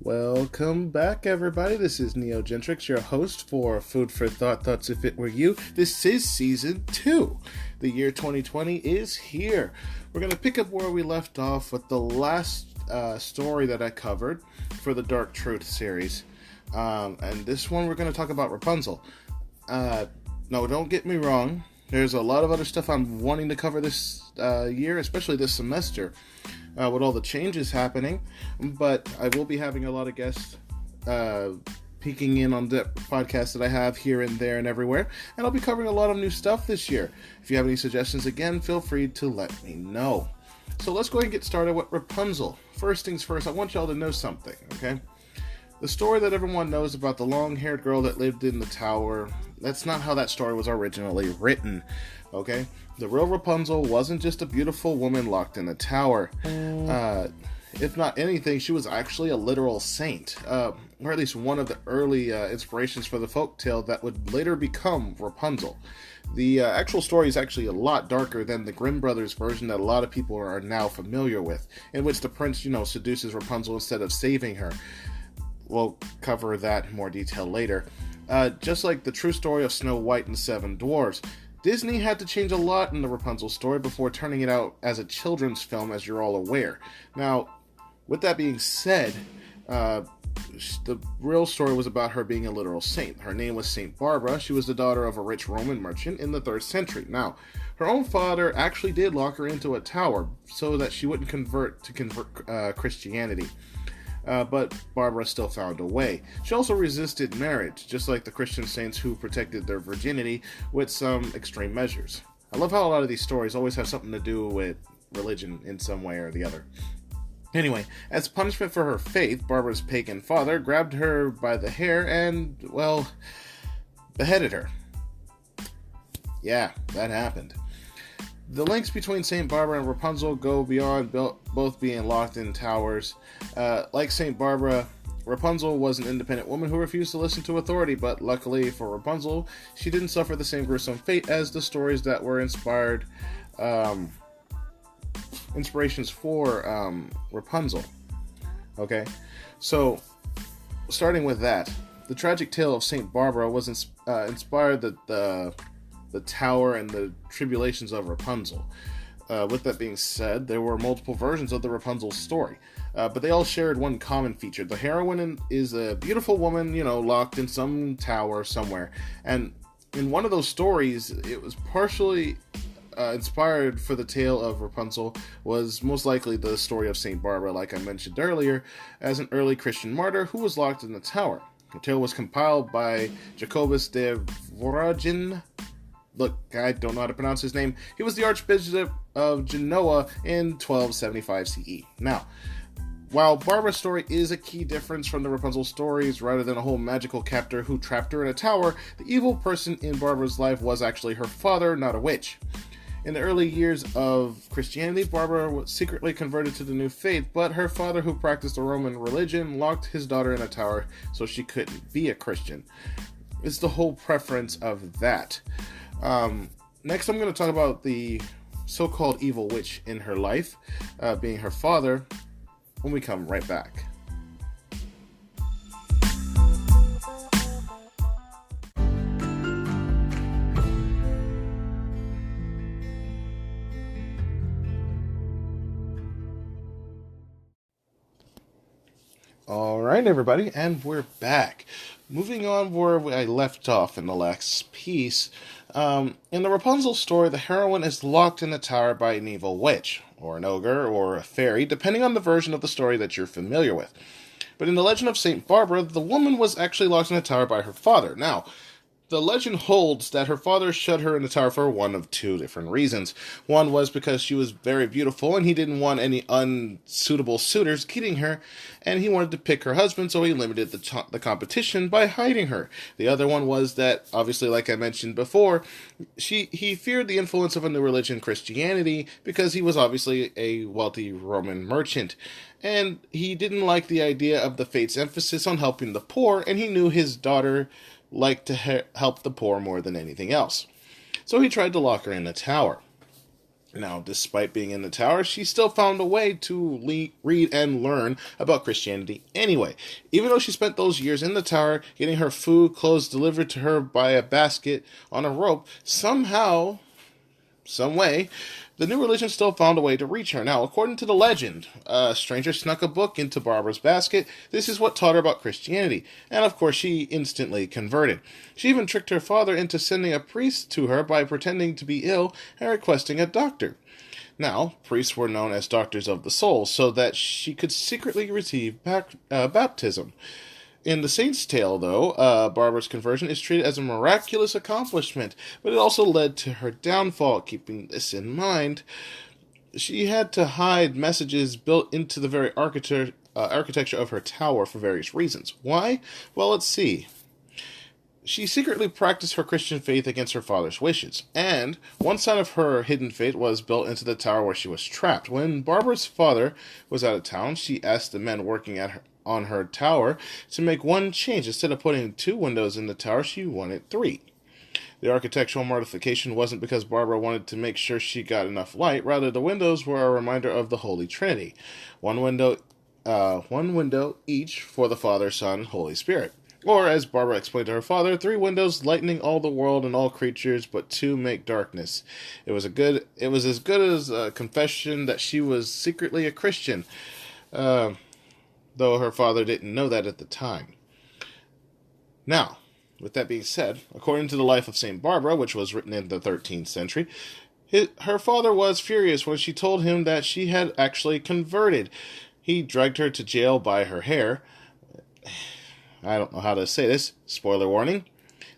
Welcome back, everybody. This is Gentrics, your host for Food for Thought, Thoughts If It Were You. This is Season 2. The year 2020 is here. We're going to pick up where we left off with the last story that I covered for the Dark Truth series. And this one, we're going to talk about Rapunzel. No, don't get me wrong. There's a lot of other stuff I'm wanting to cover this year, especially this semester, with all the changes happening. But I will be having a lot of guests peeking in on the podcast that I have here and there and everywhere. And I'll be covering a lot of new stuff this year. If you have any suggestions, again, feel free to let me know. So let's go ahead and get started with Rapunzel. First things first, I want y'all to know something, okay? The story that everyone knows about the long-haired girl that lived in the tower, that's not how that story was originally written, okay? The real Rapunzel wasn't just a beautiful woman locked in a tower. If not anything, she was actually a literal saint, or at least one of the early inspirations for the folktale that would later become Rapunzel. The actual story is actually a lot darker than the Grimm brothers version that a lot of people are now familiar with, in which the prince, seduces Rapunzel instead of saving her. We'll cover that in more detail later. Just like the true story of Snow White and the Seven Dwarfs, Disney had to change a lot in the Rapunzel story before turning it out as a children's film, as you're all aware. Now, with that being said, the real story was about her being a literal saint. Her name was Saint Barbara. She was the daughter of a rich Roman merchant in the 3rd century. Now, her own father actually did lock her into a tower so that she wouldn't convert Christianity. But Barbara still found a way. She also resisted marriage, just like the Christian saints who protected their virginity with some extreme measures. I love how a lot of these stories always have something to do with religion in some way or the other. Anyway, as punishment for her faith, Barbara's pagan father grabbed her by the hair and, beheaded her. Yeah, that happened. The links between St. Barbara and Rapunzel go beyond both being locked in towers. Like St. Barbara, Rapunzel was an independent woman who refused to listen to authority, but luckily for Rapunzel, she didn't suffer the same gruesome fate as the stories that were inspirations for Rapunzel. Okay, so starting with that, the tragic tale of St. Barbara was inspired the tower and the tribulations of Rapunzel. With that being said, there were multiple versions of the Rapunzel story, but they all shared one common feature. The heroine is a beautiful woman, locked in some tower somewhere, and in one of those stories, it was partially inspired for the tale of Rapunzel was most likely the story of St. Barbara, like I mentioned earlier, as an early Christian martyr who was locked in the tower. The tale was compiled by Jacobus de Voragine. Look, I don't know how to pronounce his name. He was the Archbishop of Genoa in 1275 CE. Now, while Barbara's story is a key difference from the Rapunzel stories, rather than a whole magical captor who trapped her in a tower, the evil person in Barbara's life was actually her father, not a witch. In the early years of Christianity, Barbara was secretly converted to the new faith, but her father, who practiced the Roman religion, locked his daughter in a tower so she couldn't be a Christian. It's the whole preference of that. Next, I'm going to talk about the so-called evil witch in her life, being her father, when we come right back. Alright, everybody, and we're back. Moving on where I left off in the last piece, in the Rapunzel story, the heroine is locked in a tower by an evil witch, or an ogre, or a fairy, depending on the version of the story that you're familiar with. But in the legend of St. Barbara, the woman was actually locked in a tower by her father. Now, the legend holds that her father shut her in the tower for one of two different reasons. One was because she was very beautiful and he didn't want any unsuitable suitors getting her, and he wanted to pick her husband, so he limited the competition by hiding her. The other one was that, obviously, like I mentioned before, he feared the influence of a new religion, Christianity, because he was obviously a wealthy Roman merchant. And he didn't like the idea of the fate's emphasis on helping the poor, and he knew his daughter liked to help the poor more than anything else. So he tried to lock her in a tower. Now, despite being in the tower, she still found a way to read and learn about Christianity anyway. Even though she spent those years in the tower, getting her food, clothes delivered to her by a basket on a rope, somehow, some way, the new religion still found a way to reach her. Now, according to the legend, a stranger snuck a book into Barbara's basket. This is what taught her about Christianity. And of course, she instantly converted. She even tricked her father into sending a priest to her by pretending to be ill and requesting a doctor. Now, priests were known as doctors of the soul, so that she could secretly receive baptism. In The Saint's Tale, though, Barbara's conversion is treated as a miraculous accomplishment, but it also led to her downfall. Keeping this in mind, she had to hide messages built into the very architecture of her tower for various reasons. Why? Well, let's see. She secretly practiced her Christian faith against her father's wishes, and one side of her hidden faith was built into the tower where she was trapped. When Barbara's father was out of town, she asked the men working on her tower to make one change. Instead of putting 2 windows in the tower, she wanted 3. The architectural modification wasn't because Barbara wanted to make sure she got enough light. Rather, the windows were a reminder of the Holy Trinity. One window each for the Father, Son, Holy Spirit. Or, as Barbara explained to her father, 3 windows lightening all the world and all creatures, but 2 make darkness. It was as good as a confession that she was secretly a Christian. Though her father didn't know that at the time. Now, with that being said, according to the life of St. Barbara, which was written in the 13th century, her father was furious when she told him that she had actually converted. He dragged her to jail by her hair. I don't know how to say this. Spoiler warning.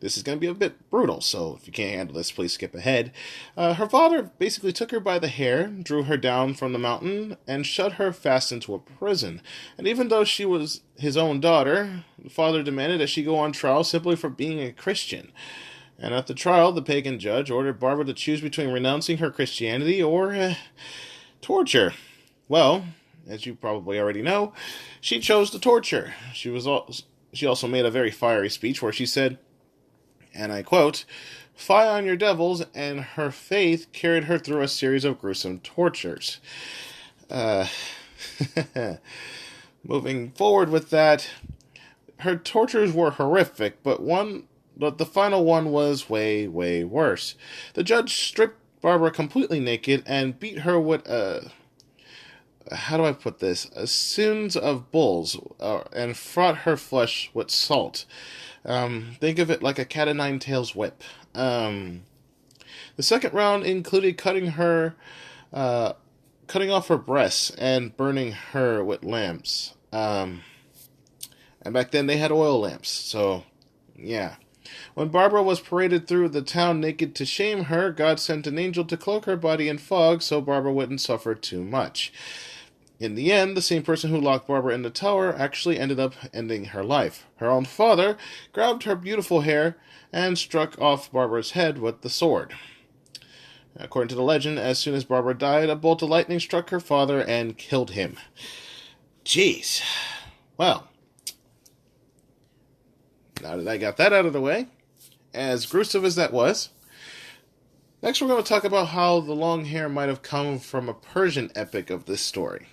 This is going to be a bit brutal, so if you can't handle this, please skip ahead. Her father basically took her by the hair, drew her down from the mountain, and shut her fast into a prison. And even though she was his own daughter, the father demanded that she go on trial simply for being a Christian. And at the trial, the pagan judge ordered Barbara to choose between renouncing her Christianity or torture. Well, as you probably already know, she chose the torture. She also made a very fiery speech where she said, and I quote, "Fie on your devils," and her faith carried her through a series of gruesome tortures. Moving forward with that, her tortures were horrific, but the final one was way, way worse. The judge stripped Barbara completely naked and beat her with how do I put this? Skins of bulls, and fraught her flesh with salt. Think of it like a cat o' nine tails whip. The second round included cutting off her breasts and burning her with lamps. And back then they had oil lamps, so yeah. When Barbara was paraded through the town naked to shame her, God sent an angel to cloak her body in fog so Barbara wouldn't suffer too much. In the end, the same person who locked Barbara in the tower actually ended up ending her life. Her own father grabbed her beautiful hair and struck off Barbara's head with the sword. According to the legend, as soon as Barbara died, a bolt of lightning struck her father and killed him. Jeez. Well, now that I got that out of the way, as gruesome as that was, next we're going to talk about how the long hair might have come from a Persian epic of this story.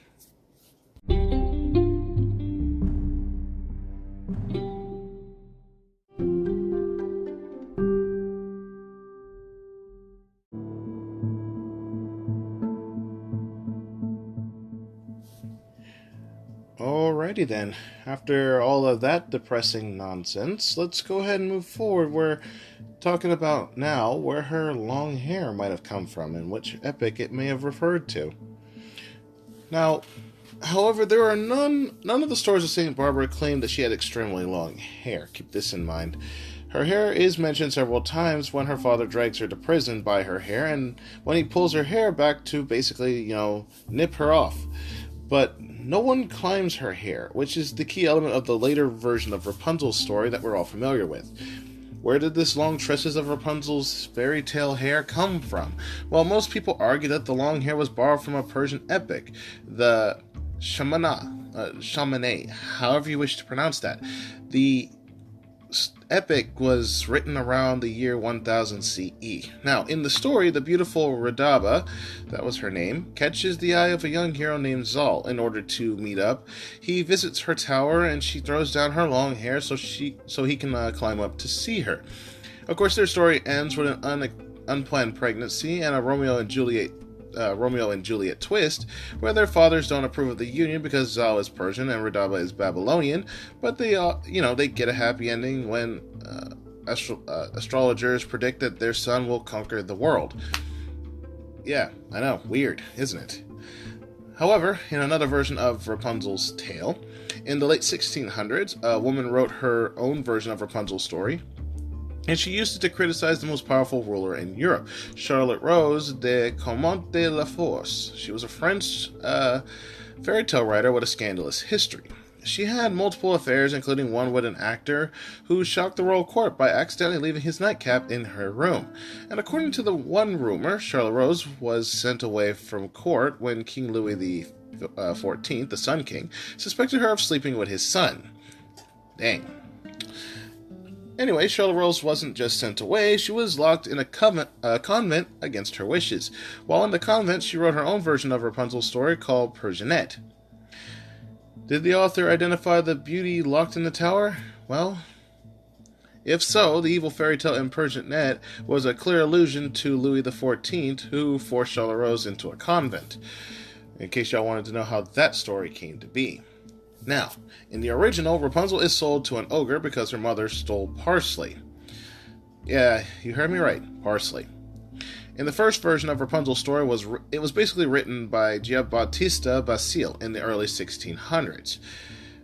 Alrighty then, after all of that depressing nonsense, let's go ahead and move forward. We're talking about now where her long hair might have come from and which epic it may have referred to. Now, however, there are none of the stories of St. Barbara claim that she had extremely long hair. Keep this in mind. Her hair is mentioned several times when her father drags her to prison by her hair, and when he pulls her hair back to basically, nip her off. But no one climbs her hair, which is the key element of the later version of Rapunzel's story that we're all familiar with. Where did this long tresses of Rapunzel's fairy tale hair come from? Well, most people argue that the long hair was borrowed from a Persian epic, the Shamana, however you wish to pronounce that. The epic was written around the year 1000 CE. Now, in the story, the beautiful Radaba, that was her name, catches the eye of a young hero named Zal. In order to meet up, he visits her tower and she throws down her long hair so he can climb up to see her. Of course, their story ends with an unplanned pregnancy and a Romeo and Juliet twist, where their fathers don't approve of the union because Zal is Persian and Radaba is Babylonian, but they get a happy ending when astrologers predict that their son will conquer the world. Yeah, I know, weird, isn't it? However, in another version of Rapunzel's tale, in the late 1600s, a woman wrote her own version of Rapunzel's story, and she used it to criticize the most powerful ruler in Europe, Charlotte Rose de Caumont de la Force. She was a French fairy tale writer with a scandalous history. She had multiple affairs, including one with an actor who shocked the royal court by accidentally leaving his nightcap in her room. And according to the one rumor, Charlotte Rose was sent away from court when King Louis XIV, the Sun King, suspected her of sleeping with his son. Dang. Anyway, Charlotte Rose wasn't just sent away, she was locked in a convent against her wishes. While in the convent, she wrote her own version of Rapunzel's story called Persian. Did the author identify the beauty locked in the tower? Well, if so, the evil fairy tale in Persian was a clear allusion to Louis XIV, who forced Charlotte Rose into a convent. In case y'all wanted to know how that story came to be. Now, in the original, Rapunzel is sold to an ogre because her mother stole parsley. Yeah, you heard me right, parsley. In the first version of Rapunzel's story, it was basically written by Giambattista Basile in the early 1600s.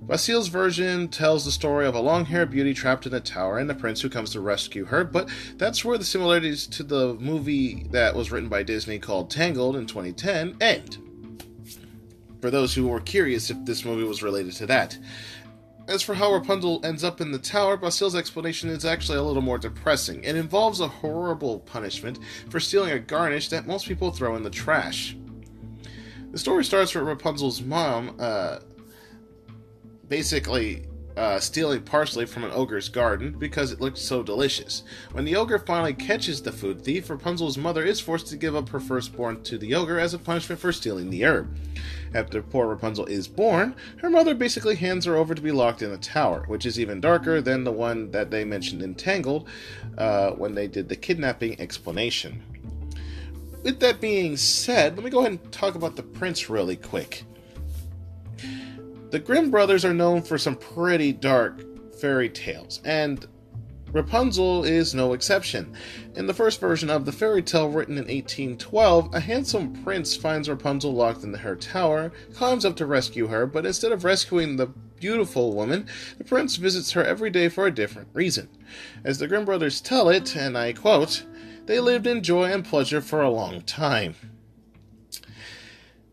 Basile's version tells the story of a long-haired beauty trapped in a tower and the prince who comes to rescue her, but that's where the similarities to the movie that was written by Disney called Tangled in 2010 end. For those who were curious if this movie was related to that. As for how Rapunzel ends up in the tower, Basile's explanation is actually a little more depressing. It involves a horrible punishment for stealing a garnish that most people throw in the trash. The story starts with Rapunzel's mom, stealing parsley from an ogre's garden because it looked so delicious. When the ogre finally catches the food thief, Rapunzel's mother is forced to give up her firstborn to the ogre as a punishment for stealing the herb. After poor Rapunzel is born, her mother basically hands her over to be locked in a tower, which is even darker than the one that they mentioned in Tangled when they did the kidnapping explanation. With that being said, let me go ahead and talk about the prince really quick. The Grimm brothers are known for some pretty dark fairy tales, and Rapunzel is no exception. In the first version of the fairy tale written in 1812, a handsome prince finds Rapunzel locked in her tower, climbs up to rescue her, but instead of rescuing the beautiful woman, the prince visits her every day for a different reason. As the Grimm brothers tell it, and I quote, "They lived in joy and pleasure for a long time."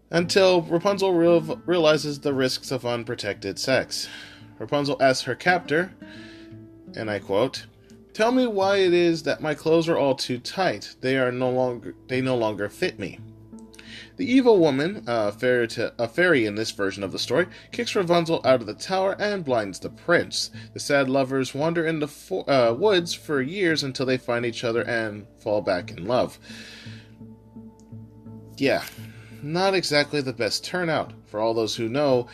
Until Rapunzel realizes the risks of unprotected sex. Rapunzel asks her captor, and I quote, "Tell me why it is that my clothes are all too tight. They no longer fit me." The evil woman, a fairy in this version of the story, kicks Rapunzel out of the tower and blinds the prince. The sad lovers wander in the woods for years until they find each other and fall back in love. Yeah. Not exactly the best turnout. For all those who know,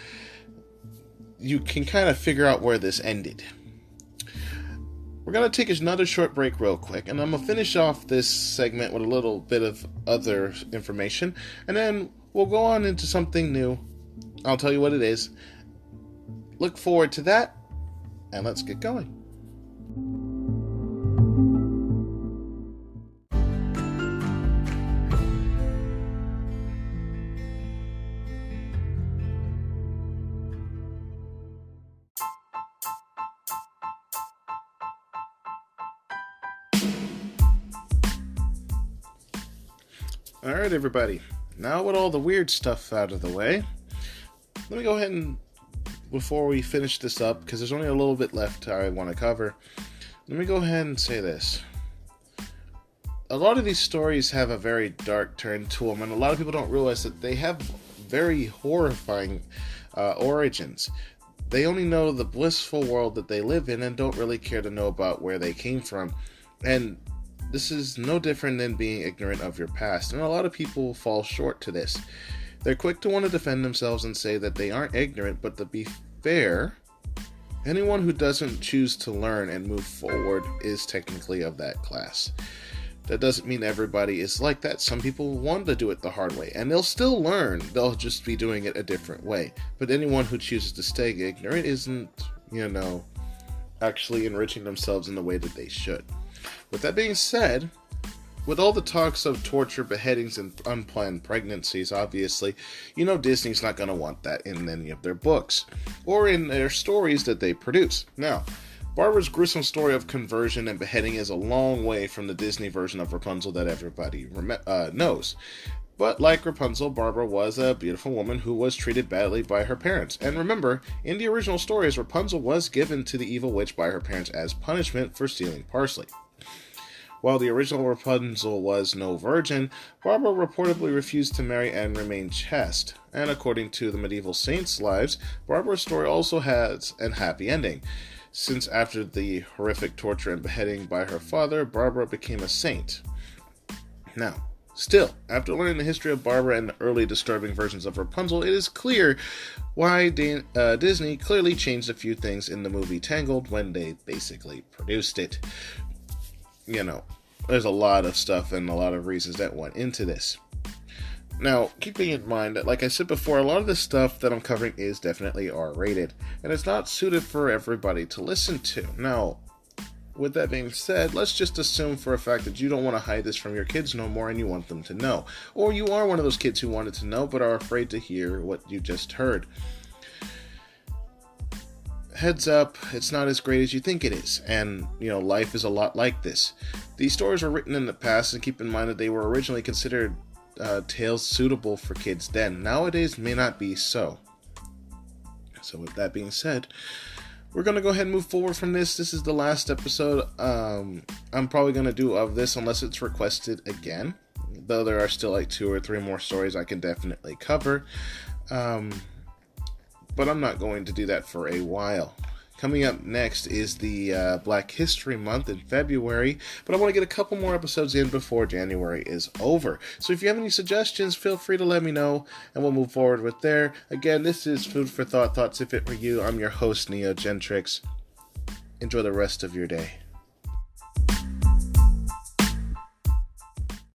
you can kind of figure out where this ended. We're going to take another short break real quick, and I'm going to finish off this segment with a little bit of other information, and then we'll go on into something new. I'll tell you what it is. Look forward to that, and let's get going. Alright everybody, now with all the weird stuff out of the way, let me go ahead and, before we finish this up, because there's only a little bit left I want to cover, let me go ahead and say this. A lot of these stories have a very dark turn to them, and a lot of people don't realize that they have very horrifying origins. They only know the blissful world that they live in and don't really care to know about where they came from. And this is no different than being ignorant of your past, and a lot of people fall short to this. They're quick to want to defend themselves and say that they aren't ignorant, but to be fair, anyone who doesn't choose to learn and move forward is technically of that class. That doesn't mean everybody is like that. Some people want to do it the hard way, and they'll still learn. They'll just be doing it a different way. But anyone who chooses to stay ignorant isn't, actually enriching themselves in the way that they should. With that being said, with all the talks of torture, beheadings, and unplanned pregnancies, obviously, Disney's not going to want that in any of their books or in their stories that they produce. Now, Barbara's gruesome story of conversion and beheading is a long way from the Disney version of Rapunzel that everybody knows. But like Rapunzel, Barbara was a beautiful woman who was treated badly by her parents. And remember, in the original stories, Rapunzel was given to the evil witch by her parents as punishment for stealing parsley. While the original Rapunzel was no virgin, Barbara reportedly refused to marry and remained chaste. And according to the medieval saints' lives, Barbara's story also has a happy ending, since after the horrific torture and beheading by her father, Barbara became a saint. Now, still, after learning the history of Barbara and the early disturbing versions of Rapunzel, it is clear why Disney clearly changed a few things in the movie Tangled when they basically produced it. There's a lot of stuff and a lot of reasons that went into this. Now, keeping in mind that, like I said before, a lot of the stuff that I'm covering is definitely R-rated, and it's not suited for everybody to listen to. Now, with that being said, let's just assume for a fact that you don't want to hide this from your kids no more and you want them to know. Or you are one of those kids who wanted to know but are afraid to hear what you just heard. Heads up, it's not as great as you think it is, and, life is a lot like this. These stories were written in the past, and keep in mind that they were originally considered tales suitable for kids then. Nowadays may not be so. So with that being said, we're going to go ahead and move forward from this. This is the last episode I'm probably going to do of this unless it's requested again. Though there are still like 2 or 3 more stories I can definitely cover. But I'm not going to do that for a while. Coming up next is the Black History Month in February, but I want to get a couple more episodes in before January is over. So if you have any suggestions, feel free to let me know, and we'll move forward with there. Again, this is Food for Thought, Thoughts If It Were You. I'm your host, Gentrics. Enjoy the rest of your day.